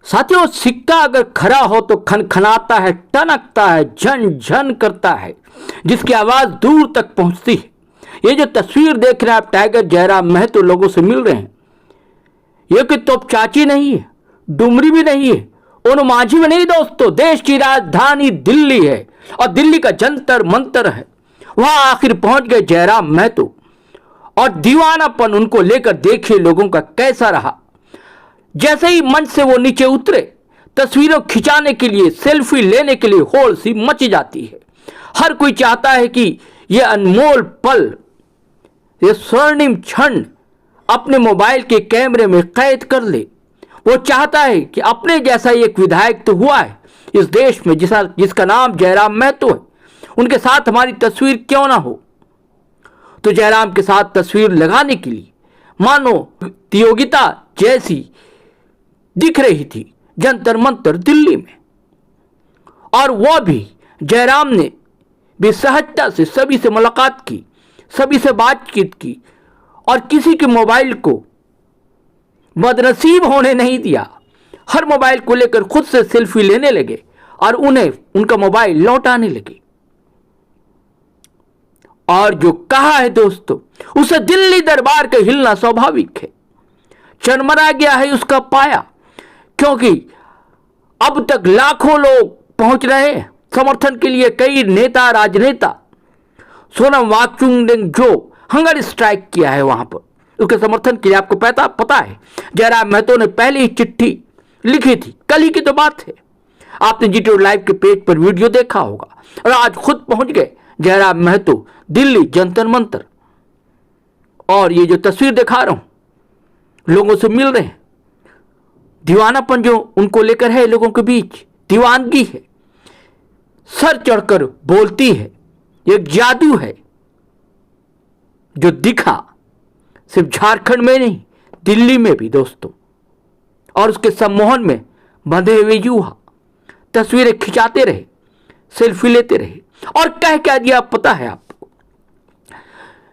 साथियों, सिक्का अगर खरा हो तो खनखनाता है, टनकता है, झन झन करता है, जिसकी आवाज दूर तक पहुंचती है। ये जो तस्वीर देख रहे हैं आप, टाइगर जयराम महतो लोगों से मिल रहे हैं। ये कोई तोप चाची नहीं है, डुमरी भी नहीं है, ओनुमाझी भी नहीं दोस्तों। देश की राजधानी दिल्ली है और दिल्ली का जंतर मंतर है। वहां आखिर पहुंच गए जयराम महतो और दीवानापन उनको लेकर देखिए लोगों का कैसा रहा। जैसे ही मंच से वो नीचे उतरे, तस्वीरों खिंचाने के लिए, सेल्फी लेने के लिए होड़ सी मच जाती है। हर कोई चाहता है कि ये अनमोल पल, ये स्वर्णिम क्षण अपने मोबाइल के कैमरे में कैद कर ले। वो चाहता है कि अपने जैसा एक विधायक तो हुआ है इस देश में जिसका नाम जयराम महतो है, उनके साथ हमारी तस्वीर क्यों ना हो। तो जयराम के साथ तस्वीर लगाने के लिए मानो प्रतियोगिता जैसी दिख रही थी जंतर मंतर दिल्ली में। और वह भी जयराम ने भी सहजता से सभी से मुलाकात की, सभी से बातचीत की और किसी के मोबाइल को बदनसीब होने नहीं दिया। हर मोबाइल को लेकर खुद से सेल्फी लेने लगे और उन्हें उनका मोबाइल लौटाने लगे। और जो कहा है दोस्तों, उसे दिल्ली दरबार का हिलना स्वाभाविक है। चरमरा गया है उसका पाया, क्योंकि अब तक लाखों लोग पहुंच रहे हैं समर्थन के लिए। कई नेता, राजनेता, सोनम वांगचुक ने जो हंगर स्ट्राइक किया है वहां पर, उसके समर्थन के लिए आपको पता है जयराम महतो ने पहले ही चिट्ठी लिखी थी। कल ही की तो बात है, आपने GTO लाइव के पेज पर वीडियो देखा होगा। और आज खुद पहुंच गए जयराम महतो दिल्ली जंतर मंतर। और ये जो तस्वीर दिखा रहा हूं, लोगों से मिल रहे हैं। दीवानापन जो उनको लेकर है, लोगों के बीच दीवानगी है, सर चढ़कर बोलती है। एक जादू है जो दिखा सिर्फ झारखंड में नहीं, दिल्ली में भी दोस्तों। और उसके सम्मोहन में बंधे हुए युवा तस्वीरें खिंचाते रहे, सेल्फी लेते रहे। और कह क्या दिया पता है आपको?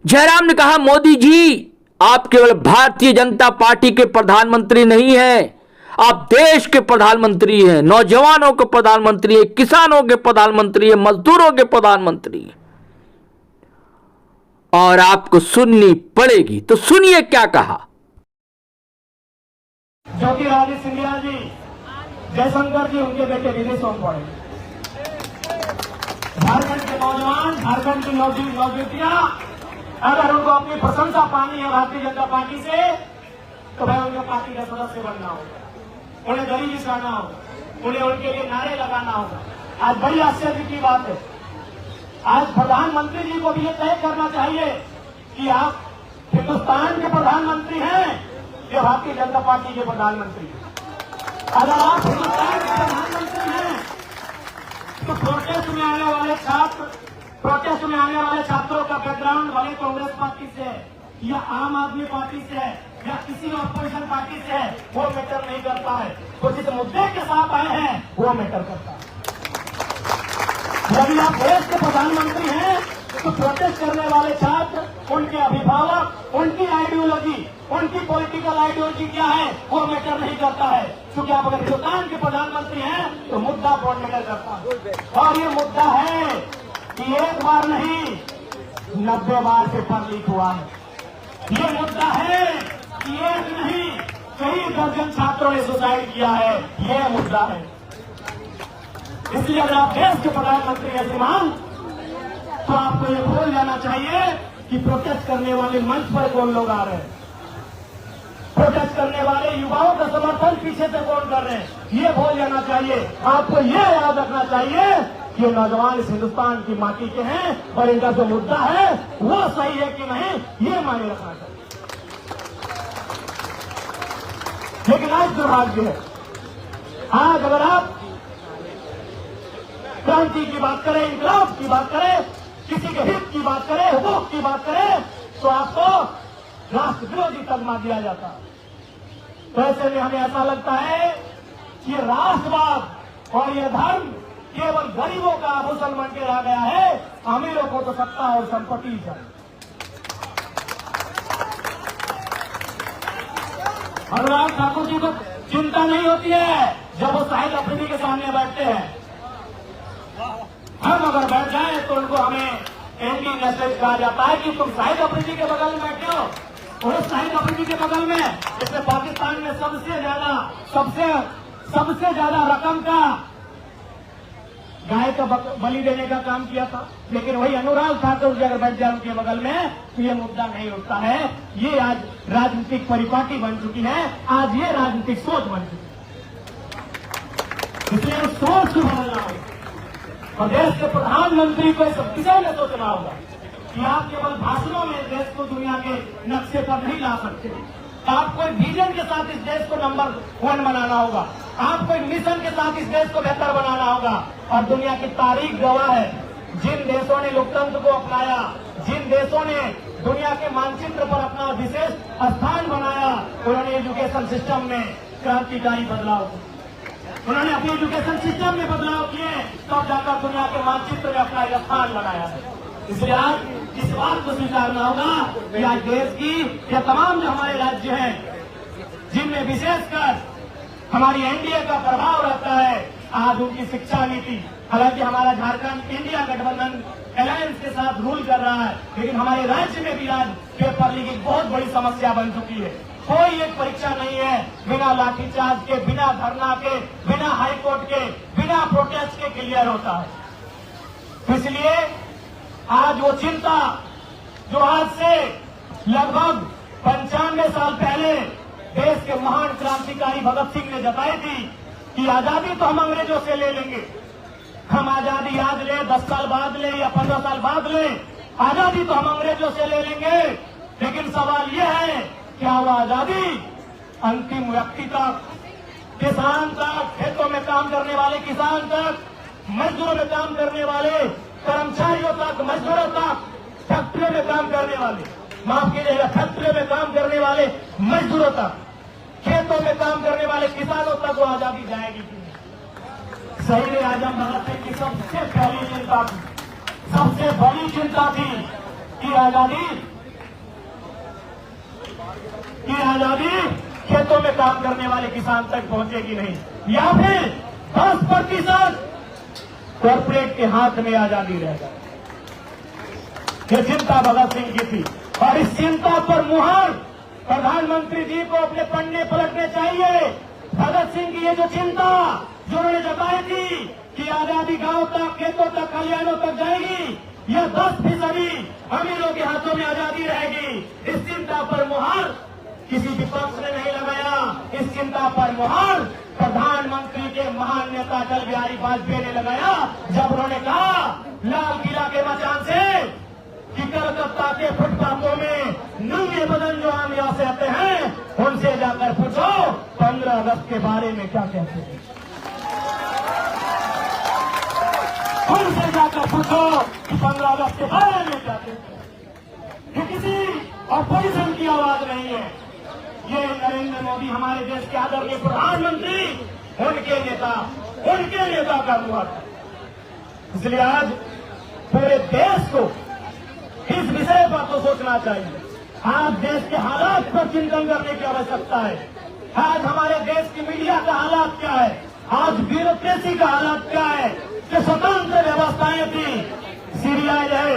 जयराम ने कहा, मोदी जी आप केवल भारतीय जनता पार्टी के प्रधानमंत्री नहीं हैं, आप देश के प्रधानमंत्री हैं, नौजवानों के प्रधानमंत्री हैं, किसानों के प्रधानमंत्री हैं, मजदूरों के प्रधानमंत्री हैं। और आपको सुननी पड़ेगी। तो सुनिए क्या कहा। ज्योतिरादित्य सिंधिया जी, जयशंकर जी, उनके बेटे विदेशों में पड़े। झारखंड के नौजवान, झारखंड की नौजुतियां, अगर उनको अपनी प्रशंसा पानी है भारतीय जनता पार्टी से, तो भाई उनके पार्टी का सदस्य बनना होगा, उन्हें गरीबी हटाना होगा, उन्हें उनके लिए नारे लगाना होगा। आज बड़ी आश्चर्य की बात है, आज प्रधानमंत्री जी को भी ये तय करना चाहिए कि आप हिंदुस्तान के प्रधानमंत्री हैं या भारतीय जनता पार्टी के प्रधानमंत्री हैं। अगर आप हिंदुस्तान के प्रधानमंत्री हैं तो प्रोटेस्ट में आने वाले छात्रों का बैकग्राउंड भले कांग्रेस पार्टी से है या आम आदमी पार्टी से है या किसी अपोजिशन पार्टी से है, वो मैटर नहीं करता है। तो जिस मुद्दे के साथ आए हैं वो मैटर करता है। यदि आप देश के प्रधानमंत्री हैं तो प्रोटेस्ट करने वाले छात्र, उनके अभिभावक, उनकी आइडियोलॉजी, उनकी पॉलिटिकल आइडियोलॉजी क्या है वो मैटर नहीं करता है। क्योंकि आप अगर हिंदुस्तान के प्रधानमंत्री हैं तो मुद्दा कौन मैटर करता है। और ये मुद्दा है कि एक बार नहीं 90 बार पेपर लीक हुआ है। ये मुद्दा है कि एक नहीं कई दर्जन छात्रों ने सुसाइड किया है। ये मुद्दा है। इसलिए अगर आप देश के प्रधानमंत्री हैं श्रीमान, तो आपको ये भूल जाना चाहिए कि प्रोटेस्ट करने वाले मंच पर कौन लोग आ रहे हैं, प्रोटेस्ट करने वाले युवाओं का समर्थन पीछे से कौन कर रहे हैं, ये भूल जाना चाहिए। आपको ये याद रखना चाहिए कि नौजवान इस हिंदुस्तान की माटी के हैं और इनका जो मुद्दा है वो सही है कि नहीं, ये मायने रखना चाहिए। लेकिन आज दुर्भाग्य है, आज अगर आप क्रांति की बात करें, इंकलाब की बात करें, किसी के हित की बात करें, हुकूक की बात करें, तो आपको राष्ट्र विरोधी तगमा दिया जाता है। तो ऐसे में हमें ऐसा लगता है कि राष्ट्रवाद और यह धर्म केवल गरीबों का आभूषण बन के रह गया है, अमीरों को तो सत्ता और संपत्ति चाहिए। अनुराग ठाकुर जी को चिंता नहीं होती है जब वो शाहिद अफरीदी के सामने बैठते हैं। हम अगर बैठ जाए तो उनको हमें एंटी नेशनलिस्ट कहा जाता है कि तुम शाहिद अफरीदी के बगल में बैठे हो, और शाहिद अफरीदी के बगल में इसने पाकिस्तान में सबसे ज्यादा रकम का गाय का बलि देने का काम किया था। लेकिन वही अनुराग ठाकुर जी अगर बैठ जाए उनके बगल में तो ये मुद्दा नहीं उठता है। ये आज राजनीतिक परिपाटी बन चुकी है, आज ये राजनीतिक सोच बन चुकी है। इसलिए उस सोच को बदलना होगा और देश के प्रधानमंत्री को इस विषय में सोचना होगा कि आप केवल भाषणों में देश को दुनिया के नक्शे पर नहीं ला सकते। आपको एक विजन के साथ इस देश को नंबर 1 बनाना होगा, आपको एक मिशन के साथ इस देश को बेहतर बनाना होगा। और दुनिया की तारीख गवाह है, जिन देशों ने लोकतंत्र को अपनाया, जिन देशों ने दुनिया के मानचित्र पर अपना विशेष स्थान बनाया, उन्होंने एजुकेशन सिस्टम में क्रांतिकारी बदलाव किए, उन्होंने अपने एजुकेशन सिस्टम में बदलाव किए, तब जाकर दुनिया के मानचित्र में अपना एक स्थान बनाया है। इसलिए आज इस बात को स्वीकारना होगा कि आज देश की या तमाम जो हमारे राज्य हैं जिनमें विशेषकर हमारी एनडीए का प्रभाव रहता है, आज उनकी शिक्षा नीति, हालांकि हमारा झारखंड इंडिया गठबंधन अलायंस के साथ रूल कर रहा है, लेकिन हमारे राज्य में भी आज पेपर लीक एक बहुत बड़ी समस्या बन चुकी है। कोई एक परीक्षा नहीं है बिना लाठीचार्ज के, बिना धरना के, बिना हाईकोर्ट के, बिना प्रोटेस्ट के क्लियर होता है। इसलिए आज वो चिंता जो आज से लगभग 95 साल पहले देश के महान क्रांतिकारी भगत सिंह ने जताई थी कि आजादी तो हम अंग्रेजों से ले लेंगे, हम आजादी आज ले, 10 साल बाद ले या 15 साल बाद ले, आजादी तो हम अंग्रेजों से ले लेंगे। लेकिन सवाल यह है, क्या वो आजादी अंतिम व्यक्ति तक, किसान तक, खेतों में काम करने वाले किसान तक, मजदूरों में काम करने वाले कर्मचारियों तक, मजदूरों तक, फैक्ट्रियों में काम करने वाले, माफ कीजिएगा, फैक्ट्रियों में काम करने वाले मजदूरों तक, खेतों में काम करने वाले किसानों तक वो आजादी जाएगी? शहीद आजम भगत सिंह की सबसे पहली चिंता थी, सबसे बड़ी चिंता थी कि आजादी खेतों में काम करने वाले किसान तक पहुंचेगी नहीं, या फिर 10% कॉर्पोरेट के हाथ में आजादी रहेगा। ये चिंता भगत सिंह की थी और इस चिंता पर मुहर प्रधानमंत्री जी को अपने पन्ने पलटने चाहिए। भगत सिंह की ये जो चिंता जो उन्होंने जताई थी कि आजादी गांव तक, खेतों तक, खलिहानों तक जाएगी, यह 10% अमीरों के हाथों में आजादी रहेगी, इस चिंता पर मुहर किसी विपक्ष ने नहीं लगाया। इस चिंता पर मुहर प्रधानमंत्री के महान नेता अटल बिहारी वाजपेयी ने लगाया, जब उन्होंने कहा लाल किला के मचान से कि कलकत्ता के फुटपाथों में नंगे बदन जो आम यहाँ से आते हैं उनसे जाकर पूछो 15 अगस्त के बारे में क्या कहते हैं, उनसे जाकर पूछो कि 15 अगस्त के बारे में क्या कहते हैं। ये किसी ऑपोजिशन की आवाज नहीं है, ये नरेंद्र मोदी हमारे देश के आदरणीय प्रधानमंत्री उनके नेता का हुआ था। इसलिए आज पूरे देश को इस विषय पर तो सोचना चाहिए। आज देश के हालात पर चिंतन करने की आवश्यकता है। आज हमारे देश की मीडिया का हालात क्या है, आज ब्यूरोक्रेसी का हालात क्या है, जो स्वतंत्र व्यवस्थाएं थी, सीबीआई रहे,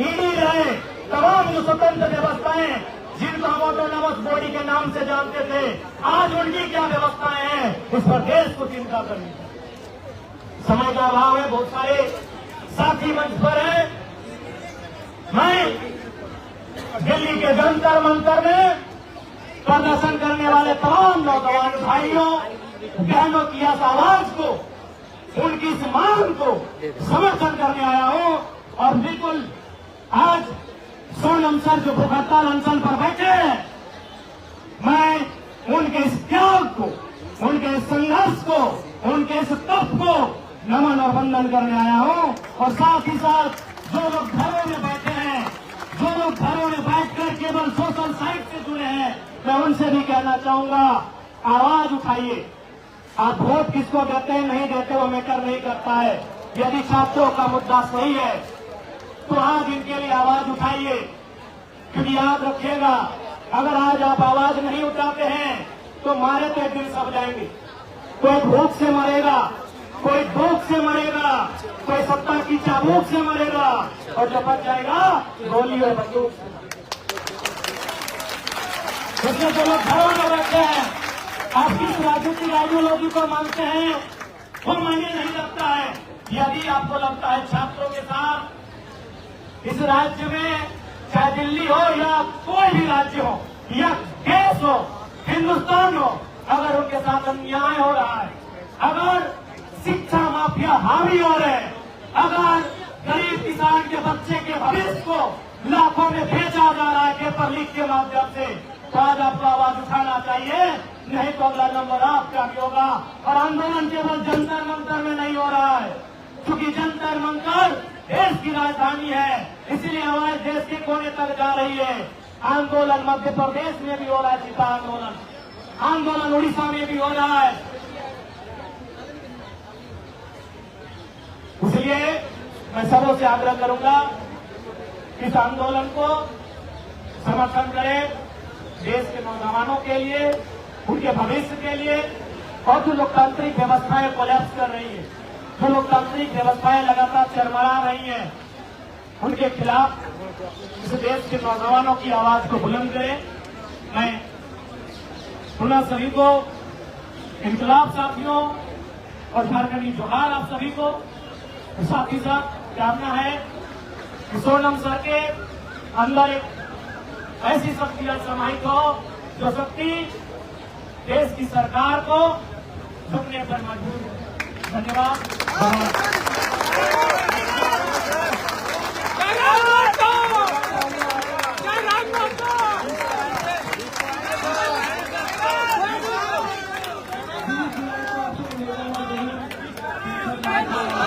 ईडी रहे, तमाम जो स्वतंत्र व्यवस्थाएं जिनको हम ऑटोनॉमस बॉडी के नाम से जानते थे, आज उनकी क्या व्यवस्थाएं हैं, इस पर देश को चिंता करनी चाहिए। समय का अभाव है, बहुत सारे साथी मंच पर हैं। मैं दिल्ली के जंतर मंतर में प्रदर्शन करने वाले तमाम नौजवान भाइयों बहनों की इस आवाज को, उनकी इस मांग को समर्थन करने आया हूं। और बिल्कुल आज सोनम सर जो भूख हड़ताल अनशन पर बैठे हैं, मैं उनके इस त्याग को, उनके इस संघर्ष को, उनके इस तप को नमन और वंदन करने आया हूं। और साथ ही साथ जो लोग घरों में बैठे हैं, जो लोग घरों में बैठकर केवल सोशल साइट से जुड़े हैं, मैं उनसे भी कहना चाहूंगा, आवाज उठाइए। आप वोट किसको देते हैं नहीं देते वो मैटर नहीं करता है। यदि छात्रों का मुद्दा सही है तो आज इनके लिए आवाज उठाइए, क्योंकि याद रखिएगा, अगर आज आप आवाज नहीं उठाते हैं तो मारे तो एक दिन सब जाएंगे। कोई भूख से मरेगा, कोई भूख से मरेगा, कोई सत्ता की चाबूक से मरेगा, और जो बच जाएगा गोली और बंदूक से। इसलिए जो लोग घरों में बैठे हैं, आप किस राजनीतिक आइडियोलॉजी को मानते हैं वो मायने नहीं रखता है। यदि आपको लगता है छात्रों के साथ इस राज्य में, चाहे दिल्ली हो या कोई भी राज्य हो या देश हो, हिंदुस्तान हो, अगर उनके साथ अन्याय हो रहा है, अगर शिक्षा माफिया हावी हो रहे हैं, अगर गरीब किसान के बच्चे के भविष्य को लाखों में बेचा जा रहा है पेपर लीक के माध्यम से, तो आज आपको आवाज उठाना चाहिए, नहीं तो अगला नंबर आपका भी होगा। और आंदोलन केवल जंतर मंतर में नहीं हो रहा है, क्योंकि जंतर मंतर देश की राजधानी है, इसलिए हमारे देश के कोने तक जा रही है। आंदोलन मध्य प्रदेश में भी हो रहा है, सीता आंदोलन, आंदोलन उड़ीसा में भी हो रहा है। इसलिए मैं सबों से आग्रह करूंगा, इस आंदोलन को समर्थन करें, देश के नौजवानों के लिए, उनके भविष्य के लिए। और जो लोकतांत्रिक व्यवस्थाएं कोलैप्स कर रही है, जो लोकतांत्रिक व्यवस्थाएं लगातार चरमरा रही हैं, उनके खिलाफ इस देश के नौजवानों की आवाज को बुलंद करें। मैं पुनः सभी को, इनकलाब साथियों और झारखंडी जोहार आप सभी को, साथ ही साथ जानना है कि सोनम सर के अंदर एक ऐसी शक्ति समाहित हो जो शक्ति देश की सरकार को झुकने पर मजबूर है। धन्यवाद। Thank you.